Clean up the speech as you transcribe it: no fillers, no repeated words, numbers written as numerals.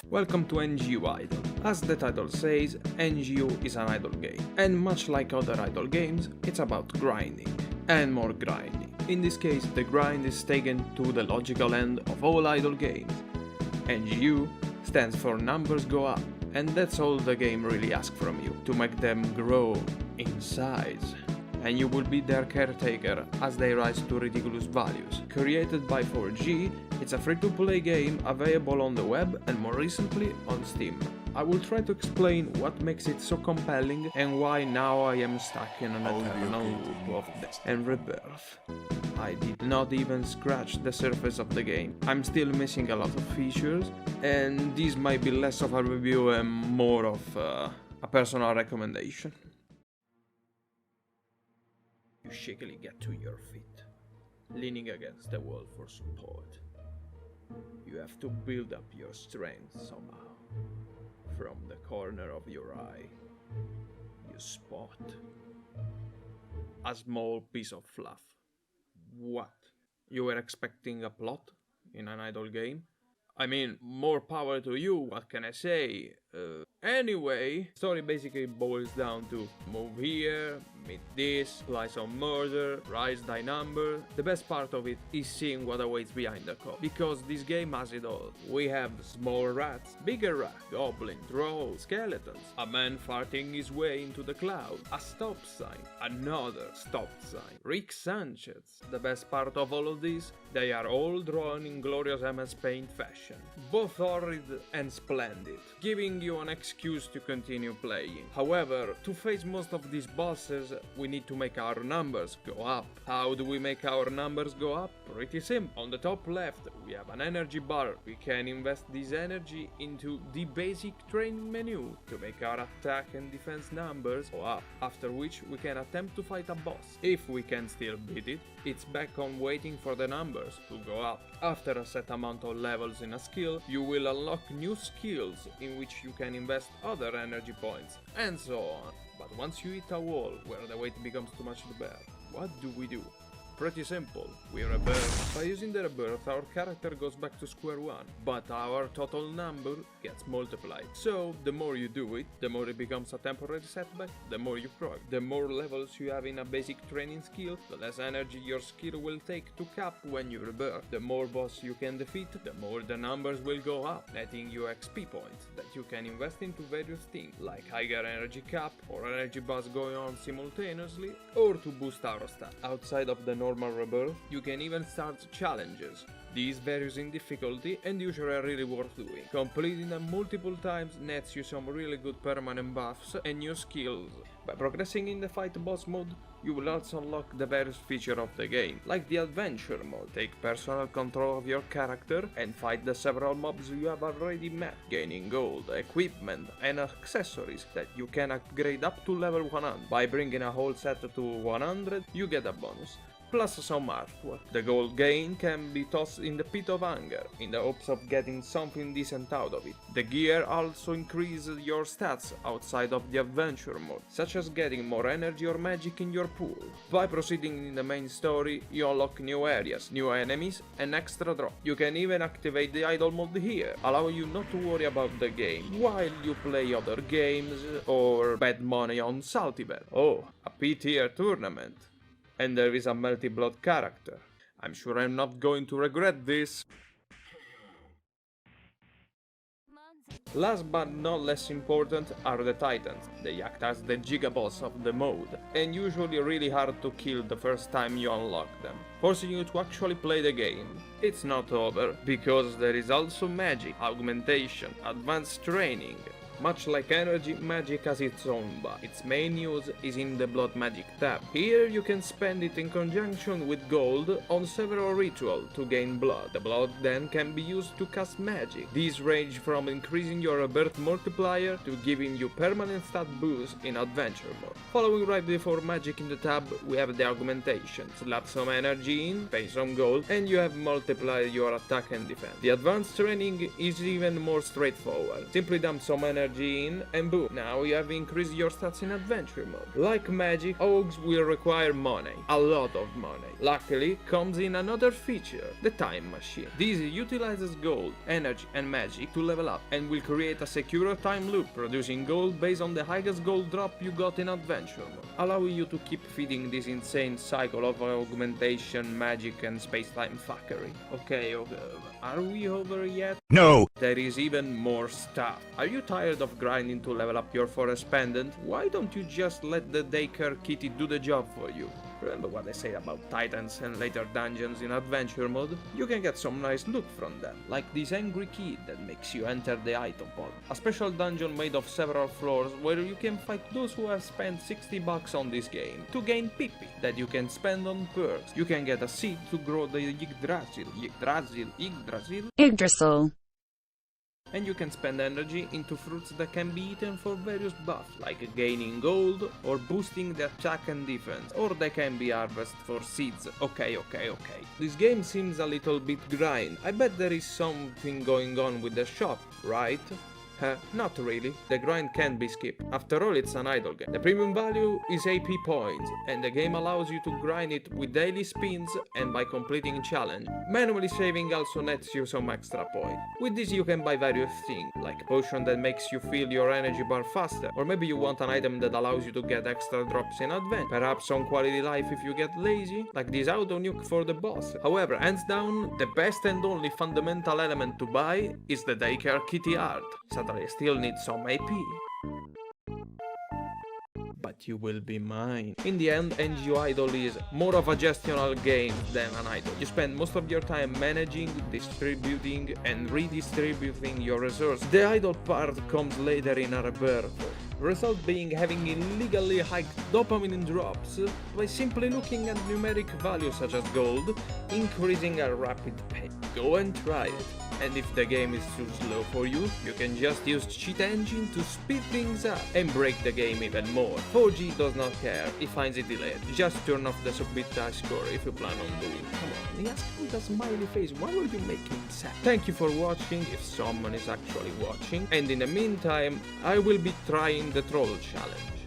Welcome to NGUIdle. As the title says, NGU is an idle game, and much like other idle games, it's about grinding, and more grinding. In this case, the grind is taken to the logical end of all idle games. NGU stands for numbers go up, and that's all the game really asks from you, to make them grow in size. And you will be their caretaker as they rise to ridiculous values. Created by 4G, it's a free-to-play game available on the web and more recently on Steam. I will try to explain what makes it so compelling and why now I am stuck in an eternal loop of death and rebirth. I did not even scratch the surface of the game. I'm still missing a lot of features, and this might be less of a review and more of a personal recommendation. You shakily get to your feet, leaning against the wall for support. You have to build up your strength somehow. From the corner of your eye, you spot a small piece of fluff. What? You were expecting a plot in an idle game? I mean, more power to you, what can I say? Anyway, story basically boils down to move here, meet this, apply some murder, rise thy number. The best part of it is seeing what awaits behind the code, because this game has it all. We have small rats, bigger rats, goblins, trolls, skeletons, a man farting his way into the cloud, a stop sign, another stop sign, Rick Sanchez. The best part of all of this, they are all drawn in glorious MS Paint fashion, both horrid and splendid, giving you an excuse to continue playing. However, to face most of these bosses, we need to make our numbers go up. How do we make our numbers go up? Pretty simple. On the top left, we have an energy bar. We can invest this energy into the basic training menu to make our attack and defense numbers go up, after which we can attempt to fight a boss. If we can still beat it, it's back on waiting for the numbers to go up. After a set amount of levels in a skill, you will unlock new skills in which you can invest other energy points, and so on. But once you hit a wall where the weight becomes too much to bear, what do we do? Pretty simple, we rebirth. By using the rebirth, our character goes back to square one, but our total number gets multiplied. So, the more you do it, the more it becomes a temporary setback, the more you prog. The more levels you have in a basic training skill, the less energy your skill will take to cap when you rebirth. The more boss you can defeat, the more the numbers will go up, netting you XP points that you can invest into various things, like higher energy cap, or energy buzz going on simultaneously, or to boost our stats. Outside of the normal rebirth, you can even start challenges. These varies in difficulty and usually are really worth doing. Completing them multiple times nets you some really good permanent buffs and new skills. By progressing in the fight boss mode, you will also unlock the various features of the game, like the adventure mode. Take personal control of your character and fight the several mobs you have already met, gaining gold, equipment and accessories that you can upgrade up to level 100. By bringing a whole set to 100, you get a bonus, plus some artwork. The gold gain can be tossed in the pit of anger, in the hopes of getting something decent out of it. The gear also increases your stats outside of the adventure mode, such as getting more energy or magic in your pool. By proceeding in the main story, you unlock new areas, new enemies, and extra drop. You can even activate the idle mode here, allowing you not to worry about the game while you play other games or bet money on Saltibet. Oh, a P-tier tournament. And there is a multi-blood character. I'm sure I'm not going to regret this. Last but not less important are the Titans. They act as the gigaboss of the mode, and usually really hard to kill the first time you unlock them, forcing you to actually play the game. It's not over, because there is also magic, augmentation, advanced training, Much like energy, magic has its own bar. Its main use is in the blood magic tab. Here you can spend it in conjunction with gold on several rituals to gain blood. The blood then can be used to cast magic. These range from increasing your rebirth multiplier to giving you permanent stat boost in adventure mode. Following right before magic in the tab, we have the augmentation. Slap some energy in, pay some gold, and you have multiplied your attack and defense. The advanced training is even more straightforward. Simply dump some energy in and boom, now you have increased your stats in adventure mode. Like magic, augs will require money, a lot of money. Luckily, comes in another feature, the time machine. This utilizes gold, energy and magic to level up and will create a secure time loop, producing gold based on the highest gold drop you got in adventure mode, allowing you to keep feeding this insane cycle of augmentation, magic and space-time fuckery. Okay, are we over yet? No! There is even more stuff. Are you tired of grinding to level up your forest pendant? Why don't you just let the daycare kitty do the job for you? Remember what I say about titans and later dungeons in adventure mode? You can get some nice loot from them, like this angry kid that makes you enter the item pod. A special dungeon made of several floors where you can fight those who have spent $60 on this game to gain PP that you can spend on perks. You can get a seed to grow the Yggdrasil. And you can spend energy into fruits that can be eaten for various buffs, like gaining gold or boosting the attack and defense, or they can be harvested for seeds. Okay. This game seems a little bit grind. I bet there is something going on with the shop, right? Not really. The grind can be skipped. After all, it's an idle game. The premium value is AP points, and the game allows you to grind it with daily spins and by completing challenge. Manually saving also nets you some extra points. With this you can buy various things, like a potion that makes you fill your energy bar faster, or maybe you want an item that allows you to get extra drops in advance. Perhaps some quality life if you get lazy, like this auto nuke for the boss. However, hands down, the best and only fundamental element to buy is the daycare kitty art. I still need some AP. But you will be mine. In the end, NGUIdle is more of a gestional game than an idle. You spend most of your time managing, distributing, and redistributing your resources. The idle part comes later in a rebirth. Result being having illegally hiked dopamine drops by simply looking at numeric values such as gold, increasing at rapid pace. Go and try it. And if the game is too slow for you, you can just use cheat engine to speed things up and break the game even more. 4G does not care, it finds it delayed. Just turn off the submit score if you plan on doing. Come on, he has put a smiley face, why will you make him sad? Thank you for watching, if someone is actually watching, and in the meantime, I will be trying the troll challenge.